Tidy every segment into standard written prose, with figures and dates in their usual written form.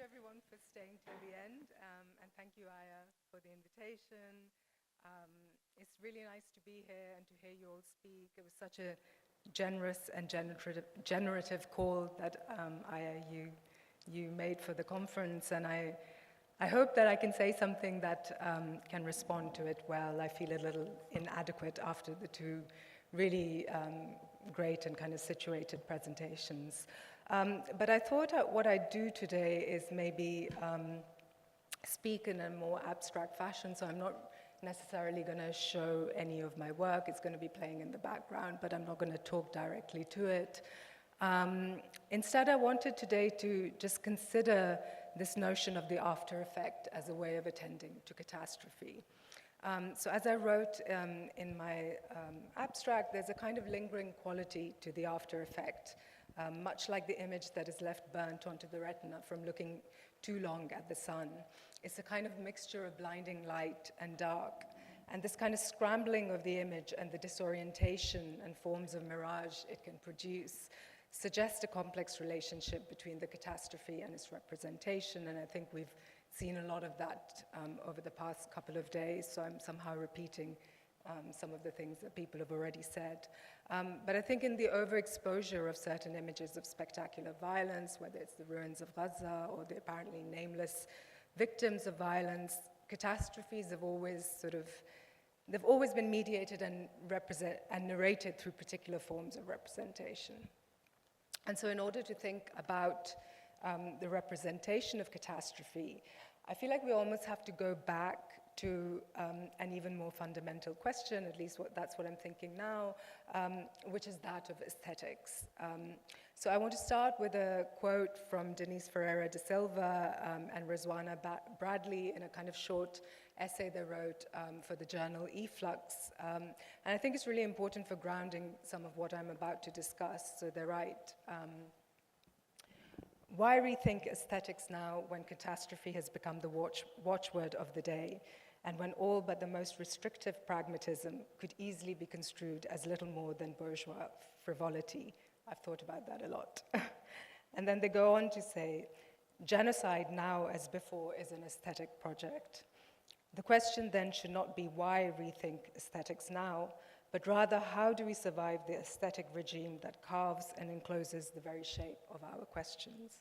everyone for staying till the end, and thank you, Aya, for the invitation. It's really nice to be here and to hear you all speak. It was such a generous and generative call that, Aya, you made for the conference, and I hope that I can say something that can respond to it well. I feel a little inadequate after the two really great and kind of situated presentations. But I thought what I'd do today is maybe speak in a more abstract fashion, so I'm not necessarily going to show any of my work. It's going to be playing in the background, but I'm not going to talk directly to it. Instead, I wanted today to just consider this notion of the after effect as a way of attending to catastrophe. So as I wrote in my abstract, there's a kind of lingering quality to the after effect, much like the image that is left burnt onto the retina from looking too long at the sun. It's a kind of mixture of blinding light and dark. And this kind of scrambling of the image and the disorientation and forms of mirage it can produce suggest a complex relationship between the catastrophe and its representation. And I think we've seen a lot of that over the past couple of days, so I'm somehow repeating some of the things that people have already said. But I think in the overexposure of certain images of spectacular violence, whether it's the ruins of Gaza or the apparently nameless victims of violence, catastrophes have always they've always been mediated and narrated through particular forms of representation. And so in order to think about the representation of catastrophe, I feel like we almost have to go back to an even more fundamental question, at least that's what I'm thinking now, which is that of aesthetics. So I want to start with a quote from Denise Ferreira da Silva and Rizwana Bradley in a kind of short essay they wrote for the journal Efflux. And I think it's really important for grounding some of what I'm about to discuss. So they write, why rethink aesthetics now when catastrophe has become the watchword of the day, and when all but the most restrictive pragmatism could easily be construed as little more than bourgeois frivolity? I've thought about that a lot. And then they go on to say, genocide now as before is an aesthetic project. The question then should not be why rethink aesthetics now, but rather how do we survive the aesthetic regime that carves and encloses the very shape of our questions?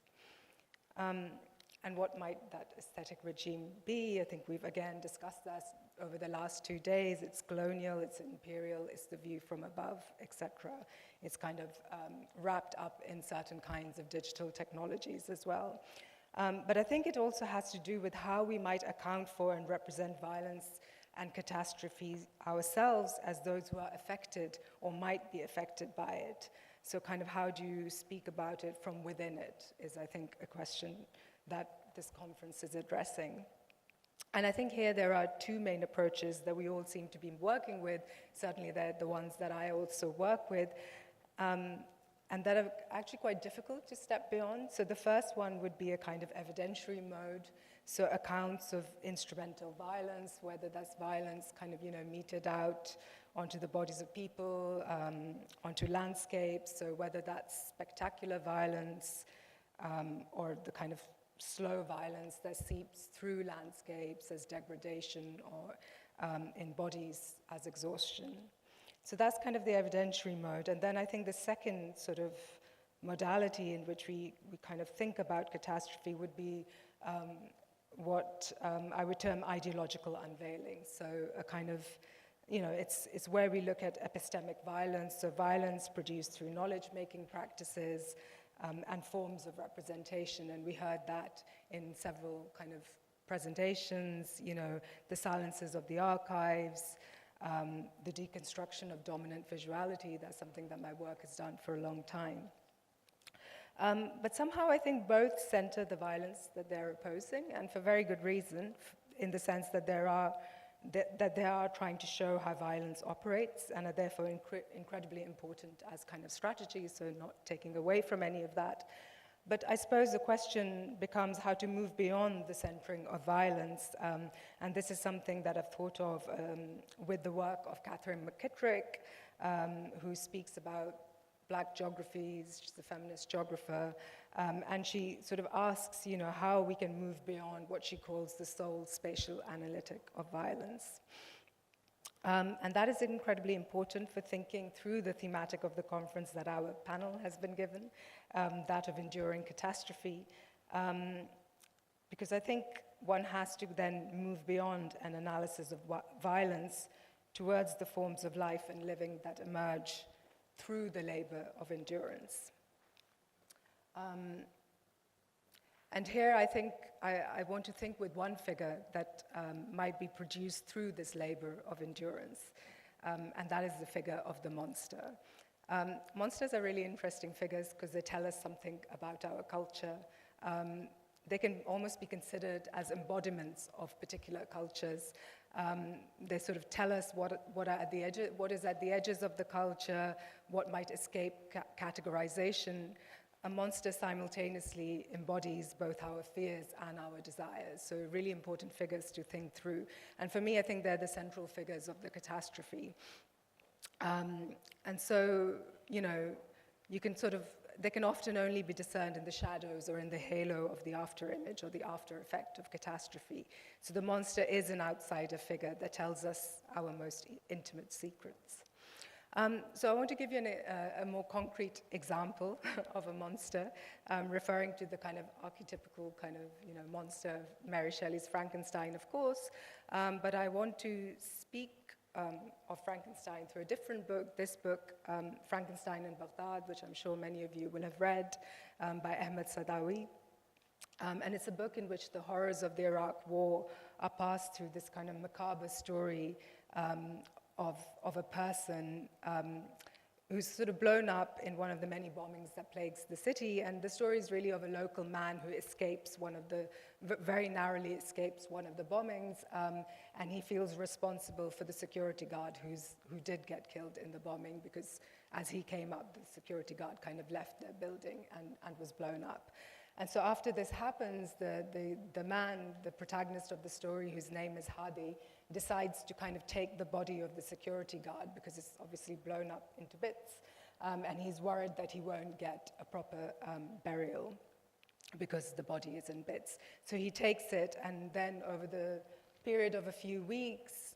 And what might that aesthetic regime be? I think we've again discussed that over the last 2 days. It's colonial, it's imperial, it's the view from above, etc. It's kind of wrapped up in certain kinds of digital technologies as well. But I think it also has to do with how we might account for and represent violence and catastrophes ourselves as those who are affected or might be affected by it. So kind of how do you speak about it from within it is, I think, a question that this conference is addressing. And I think here there are two main approaches that we all seem to be working with. Certainly they're the ones that I also work with, and that are actually quite difficult to step beyond. So the first one would be a kind of evidentiary mode, so accounts of instrumental violence, whether that's violence kind of, meted out onto the bodies of people, onto landscapes, so whether that's spectacular violence or the kind of slow violence that seeps through landscapes as degradation or in bodies as exhaustion. So that's kind of the evidentiary mode. And then I think the second sort of modality in which we kind of think about catastrophe would be what I would term ideological unveiling. So a kind of, it's where we look at epistemic violence, so violence produced through knowledge-making practices and forms of representation. And we heard that in several kind of presentations, the silences of the archives, the deconstruction of dominant visuality. That's something that my work has done for a long time. But somehow I think both center the violence that they're opposing, and for very good reason, in the sense that they are trying to show how violence operates and are therefore incredibly important as kind of strategies, so not taking away from any of that. But I suppose the question becomes how to move beyond the centering of violence, and this is something that I've thought of with the work of Catherine McKittrick, who speaks about Black Geographies. She's a feminist geographer. And she sort of asks, how we can move beyond what she calls the sole spatial analytic of violence. And that is incredibly important for thinking through the thematic of the conference that our panel has been given, that of enduring catastrophe. Because I think one has to then move beyond an analysis of violence towards the forms of life and living that emerge through the labor of endurance. And here I think I want to think with one figure that might be produced through this labor of endurance, and that is the figure of the monster. Monsters are really interesting figures because they tell us something about our culture. They can almost be considered as embodiments of particular cultures. They sort of tell us what is at the edges of the culture, what might escape categorization. A monster simultaneously embodies both our fears and our desires, so really important figures to think through. And for me, I think they're the central figures of the catastrophe. And so, you can they can often only be discerned in the shadows or in the halo of the after image or the after effect of catastrophe. So the monster is an outsider figure that tells us our most intimate secrets. So I want to give you a more concrete example of a monster, referring to the kind of archetypical kind of monster of Mary Shelley's Frankenstein, of course, but I want to speak of Frankenstein through a different book, this book, Frankenstein in Baghdad, which I'm sure many of you will have read, by Ahmed Sadawi. And it's a book in which the horrors of the Iraq War are passed through this kind of macabre story of a person who's sort of blown up in one of the many bombings that plagues the city. And the story is really of a local man who escapes very narrowly escapes one of the bombings, and he feels responsible for the security guard who did get killed in the bombing, because as he came up, the security guard kind of left their building and was blown up. And so after this happens, the man, the protagonist of the story, whose name is Hadi, decides to kind of take the body of the security guard because it's obviously blown up into bits, and he's worried that he won't get a proper burial because the body is in bits. So he takes it, and then over the period of a few weeks,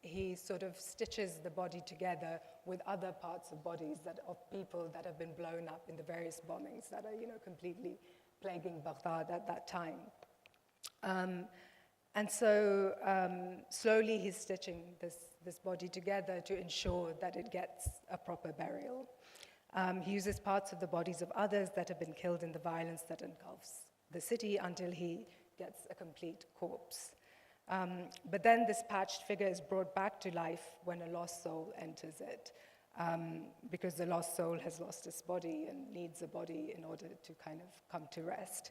he sort of stitches the body together with other parts of bodies of people that have been blown up in the various bombings that are, completely plaguing Baghdad at that time. And so slowly he's stitching this body together to ensure that it gets a proper burial. He uses parts of the bodies of others that have been killed in the violence that engulfs the city until he gets a complete corpse. But then this patched figure is brought back to life when a lost soul enters it, because the lost soul has lost its body and needs a body in order to kind of come to rest.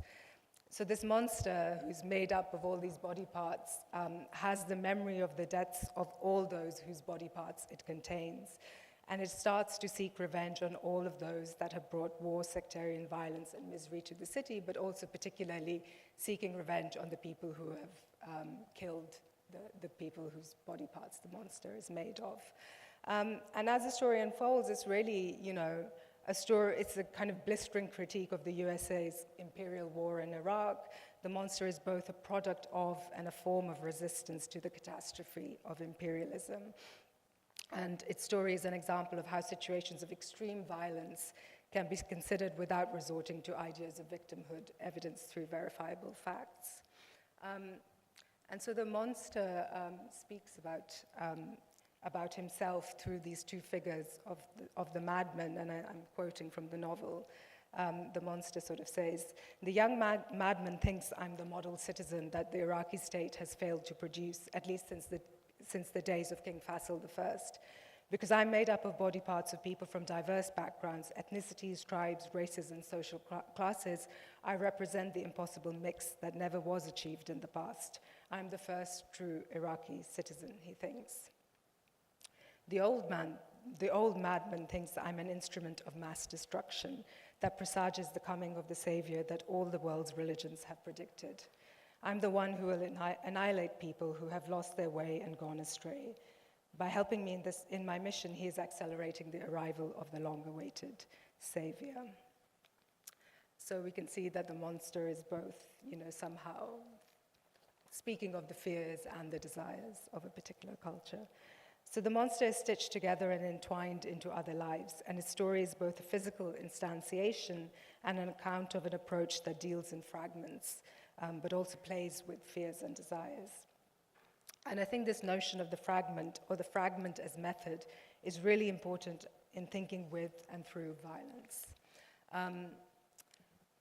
So this monster, who's made up of all these body parts, has the memory of the deaths of all those whose body parts it contains. And it starts to seek revenge on all of those that have brought war, sectarian violence, and misery to the city, but also particularly seeking revenge on the people who have killed the people whose body parts the monster is made of. And as the story unfolds, it's really, a story. It's a kind of blistering critique of the USA's imperial war in Iraq. The monster is both a product of and a form of resistance to the catastrophe of imperialism. And its story is an example of how situations of extreme violence can be considered without resorting to ideas of victimhood evidenced through verifiable facts. And so the monster speaks about himself through these two figures of the madman, and I'm quoting from the novel. The monster sort of says, "The young madman thinks I'm the model citizen that the Iraqi state has failed to produce, at least since the days of King Faisal I. Because I'm made up of body parts of people from diverse backgrounds, ethnicities, tribes, races, and social classes, I represent the impossible mix that never was achieved in the past. I'm the first true Iraqi citizen," he thinks. The old madman thinks I'm an instrument of mass destruction that presages the coming of the savior that all the world's religions have predicted. I'm the one who will annihilate people who have lost their way and gone astray. By helping me in my mission, he is accelerating the arrival of the long-awaited savior. So we can see that the monster is both, somehow speaking of the fears and the desires of a particular culture. So the monster is stitched together and entwined into other lives, and its story is both a physical instantiation and an account of an approach that deals in fragments, but also plays with fears and desires. And I think this notion of the fragment, or the fragment as method, is really important in thinking with and through violence.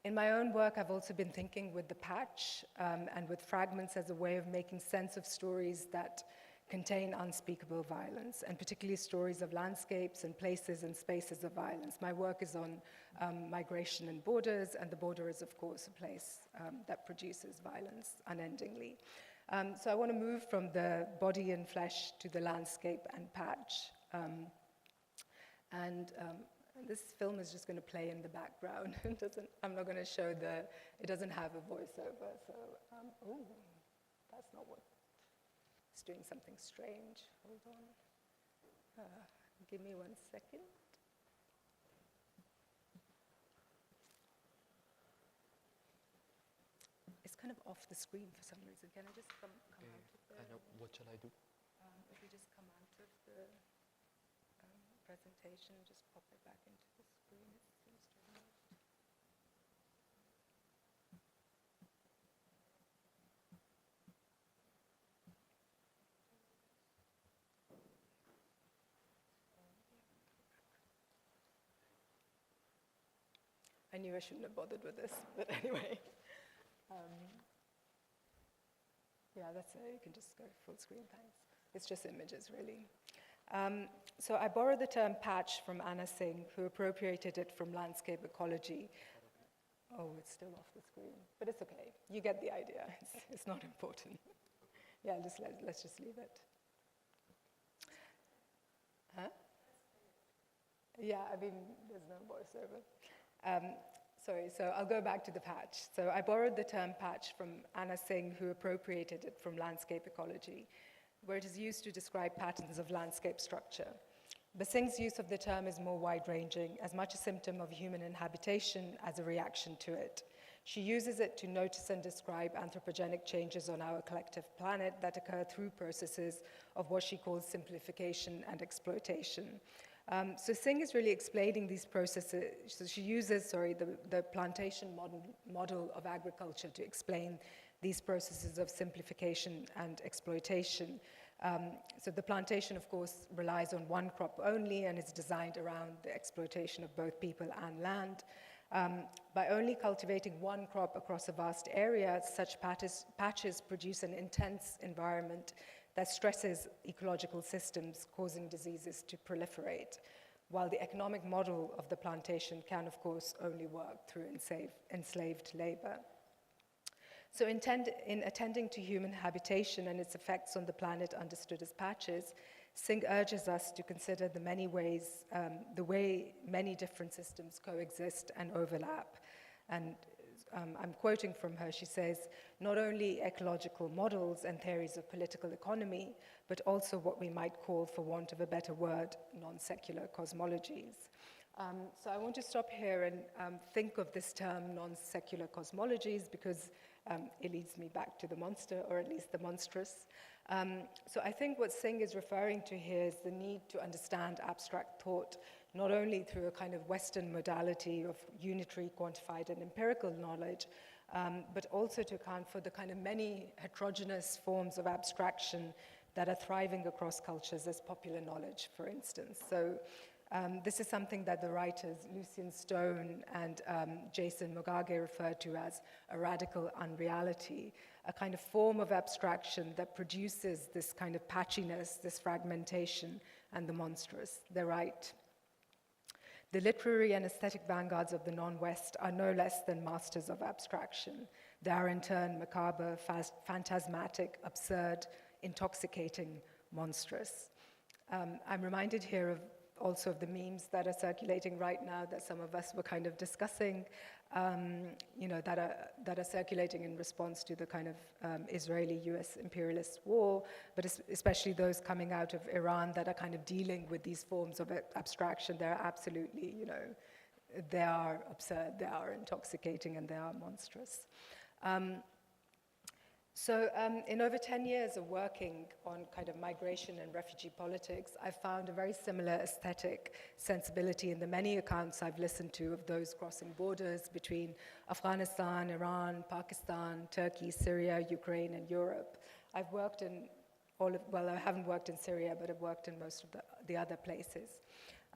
In my own work, I've also been thinking with the patch and with fragments as a way of making sense of stories that contain unspeakable violence, and particularly stories of landscapes and places and spaces of violence. My work is on migration and borders, and the border is, of course, a place that produces violence unendingly. So I want to move from the body and flesh to the landscape and patch. This film is just going to play in the background. I'm not going to show it doesn't have a voiceover, so, that's not what, it's doing something strange. Hold on. Give me 1 second. It's kind of off the screen for some reason. Can I just come out of the... I know. What shall I do? If we just come out of the presentation, just pop it back into the screen. It seems to have moved. I knew I shouldn't have bothered with this, but anyway. Yeah, that's it. You can just go full screen, thanks. It's just images, really. So I borrowed the term patch from Anna Singh, who appropriated it from landscape ecology. Oh, it's still off the screen, but it's okay. You get the idea. It's not important. Yeah, let's just leave it. Huh? Yeah, I mean, there's no voiceover. Sorry, so I'll go back to the patch. So I borrowed the term patch from Anna Singh, who appropriated it from landscape ecology, where it is used to describe patterns of landscape structure. But Singh's use of the term is more wide-ranging, as much a symptom of human inhabitation as a reaction to it. She uses it to notice and describe anthropogenic changes on our collective planet that occur through processes of what she calls simplification and exploitation. So Singh is really explaining these processes. So she uses, the plantation model of agriculture to explain these processes of simplification and exploitation. So the plantation, of course, relies on one crop only and is designed around the exploitation of both people and land. By only cultivating one crop across a vast area, such patches produce an intense environment that stresses ecological systems, causing diseases to proliferate, while the economic model of the plantation can, of course, only work through enslaved labor. So in attending to human habitation and its effects on the planet understood as patches, Singh urges us to consider the way many different systems coexist and overlap. And I'm quoting from her, she says, not only ecological models and theories of political economy, but also what we might call, for want of a better word, non-secular cosmologies. So I want to stop here and think of this term non-secular cosmologies because it leads me back to the monster, or at least the monstrous. So I think what Singh is referring to here is the need to understand abstract thought, not only through a kind of Western modality of unitary, quantified, and empirical knowledge, but also to account for the kind of many heterogeneous forms of abstraction that are thriving across cultures as popular knowledge, for instance. So this is something that the writers Lucian Stone and Jason Mogage refer to as a radical unreality, a kind of form of abstraction that produces this kind of patchiness, this fragmentation, and the monstrous. They're right. The literary and aesthetic vanguards of the non-West are no less than masters of abstraction. They are in turn macabre, phantasmatic, absurd, intoxicating, monstrous. I'm reminded here also of the memes that are circulating right now that some of us were kind of discussing, that are circulating in response to the kind of Israeli-US imperialist war, but especially those coming out of Iran that are kind of dealing with these forms of abstraction. They're absolutely, they are absurd, they are intoxicating, and they are monstrous. So in over 10 years of working on kind of migration and refugee politics, I've found a very similar aesthetic sensibility in the many accounts I've listened to of those crossing borders between Afghanistan, Iran, Pakistan, Turkey, Syria, Ukraine, and Europe. I've worked in I haven't worked in Syria, but I've worked in most of the other places.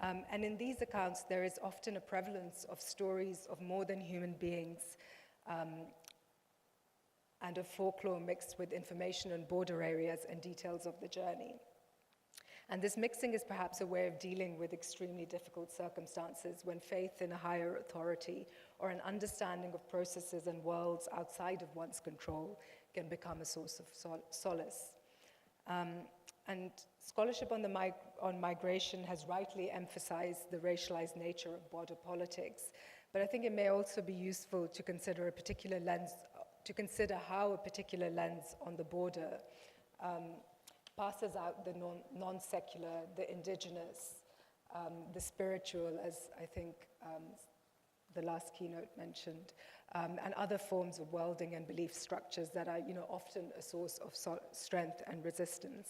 And in these accounts, there is often a prevalence of stories of more than human beings, and of folklore mixed with information on border areas and details of the journey. And this mixing is perhaps a way of dealing with extremely difficult circumstances when faith in a higher authority or an understanding of processes and worlds outside of one's control can become a source of solace. And scholarship on migration has rightly emphasized the racialized nature of border politics, but I think it may also be useful to consider how a particular lens on the border passes out the non-secular, the indigenous, the spiritual, as I think the last keynote mentioned, and other forms of worlding and belief structures that are often a source of strength and resistance.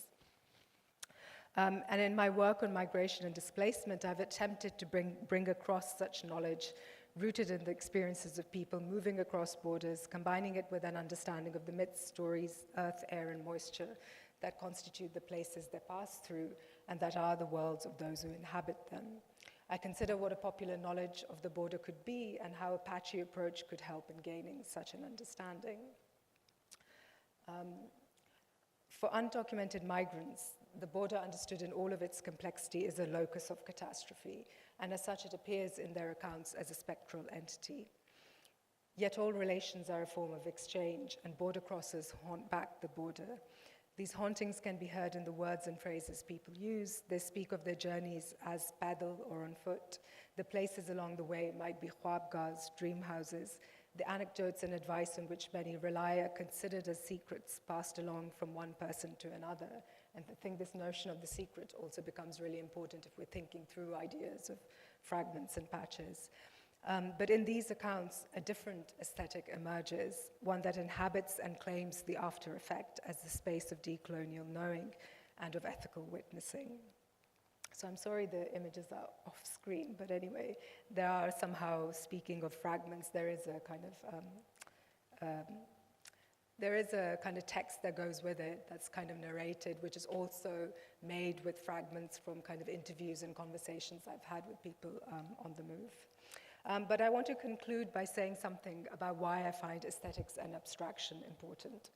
And in my work on migration and displacement, I've attempted to bring across such knowledge rooted in the experiences of people moving across borders, combining it with an understanding of the myths, stories, earth, air, and moisture that constitute the places they pass through and that are the worlds of those who inhabit them. I consider what a popular knowledge of the border could be and how a patchy approach could help in gaining such an understanding. For undocumented migrants, the border, understood in all of its complexity, is a locus of catastrophe, and as such it appears in their accounts as a spectral entity. Yet all relations are a form of exchange, and border crossers haunt back the border. These hauntings can be heard in the words and phrases people use. They speak of their journeys as paddle or on foot. The places along the way might be khwabgahs, dream houses. The anecdotes and advice on which many rely are considered as secrets passed along from one person to another. And I think this notion of the secret also becomes really important if we're thinking through ideas of fragments and patches. But in these accounts, a different aesthetic emerges, one that inhabits and claims the after effect as the space of decolonial knowing and of ethical witnessing. So I'm sorry the images are off screen, but anyway, there are somehow, speaking of fragments, there is a kind of text that goes with it that's kind of narrated, which is also made with fragments from kind of interviews and conversations I've had with people on the move. But I want to conclude by saying something about why I find aesthetics and abstraction important.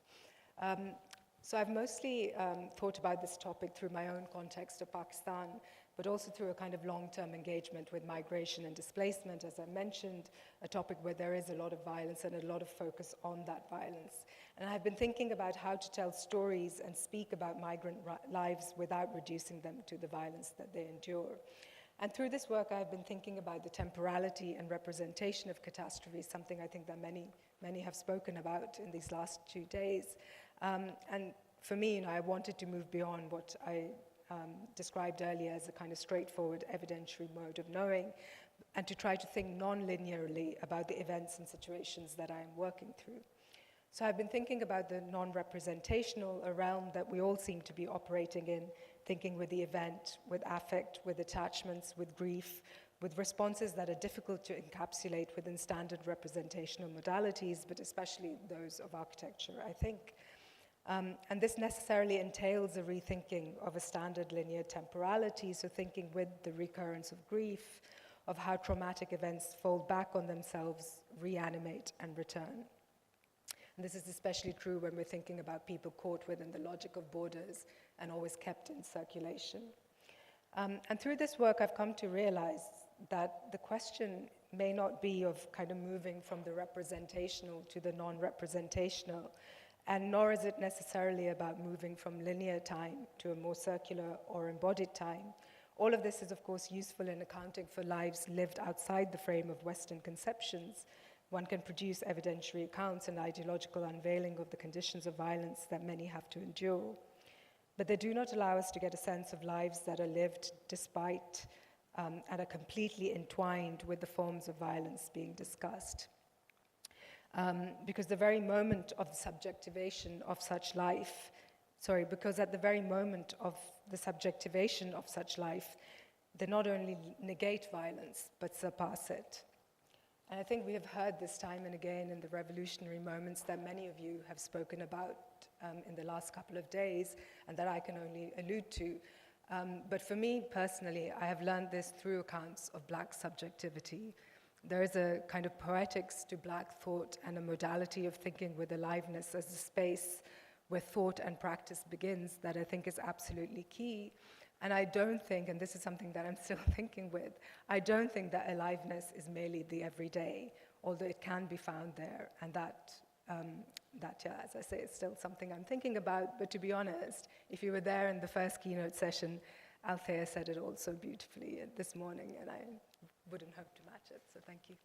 So I've mostly thought about this topic through my own context of Pakistan, but also through a kind of long-term engagement with migration and displacement, as I mentioned, a topic where there is a lot of violence and a lot of focus on that violence. And I've been thinking about how to tell stories and speak about migrant lives without reducing them to the violence that they endure. And through this work, I've been thinking about the temporality and representation of catastrophe, something I think that many have spoken about in these last 2 days. And for me, I wanted to move beyond what I described earlier as a kind of straightforward evidentiary mode of knowing, and to try to think non-linearly about the events and situations that I'm working through. So I've been thinking about the non-representational, a realm that we all seem to be operating in, thinking with the event, with affect, with attachments, with grief, with responses that are difficult to encapsulate within standard representational modalities, but especially those of architecture, I think. And this necessarily entails a rethinking of a standard linear temporality, so thinking with the recurrence of grief, of how traumatic events fold back on themselves, reanimate, and return. And this is especially true when we're thinking about people caught within the logic of borders and always kept in circulation. And through this work, I've come to realize that the question may not be of kind of moving from the representational to the non-representational, and nor is it necessarily about moving from linear time to a more circular or embodied time, All of this is, of course, useful in accounting for lives lived outside the frame of Western conceptions. One can produce evidentiary accounts and ideological unveiling of the conditions of violence that many have to endure. But they do not allow us to get a sense of lives that are lived despite and are completely entwined with the forms of violence being discussed. Because the very moment of the subjectivation of such life, because at the very moment of the subjectivation of such life, they not only negate violence, but surpass it. And I think we have heard this time and again in the revolutionary moments that many of you have spoken about in the last couple of days, and that I can only allude to. But for me personally, I have learned this through accounts of Black subjectivity. There is a kind of poetics to Black thought and a modality of thinking with aliveness as a space where thought and practice begins that I think is absolutely key. And I don't think, and this is something that I'm still thinking with, I don't think that aliveness is merely the everyday, although it can be found there, and that, as I say, is still something I'm thinking about. But to be honest, if you were there in the first keynote session, Althea said it all so beautifully this morning, and I wouldn't hope to match it, so thank you.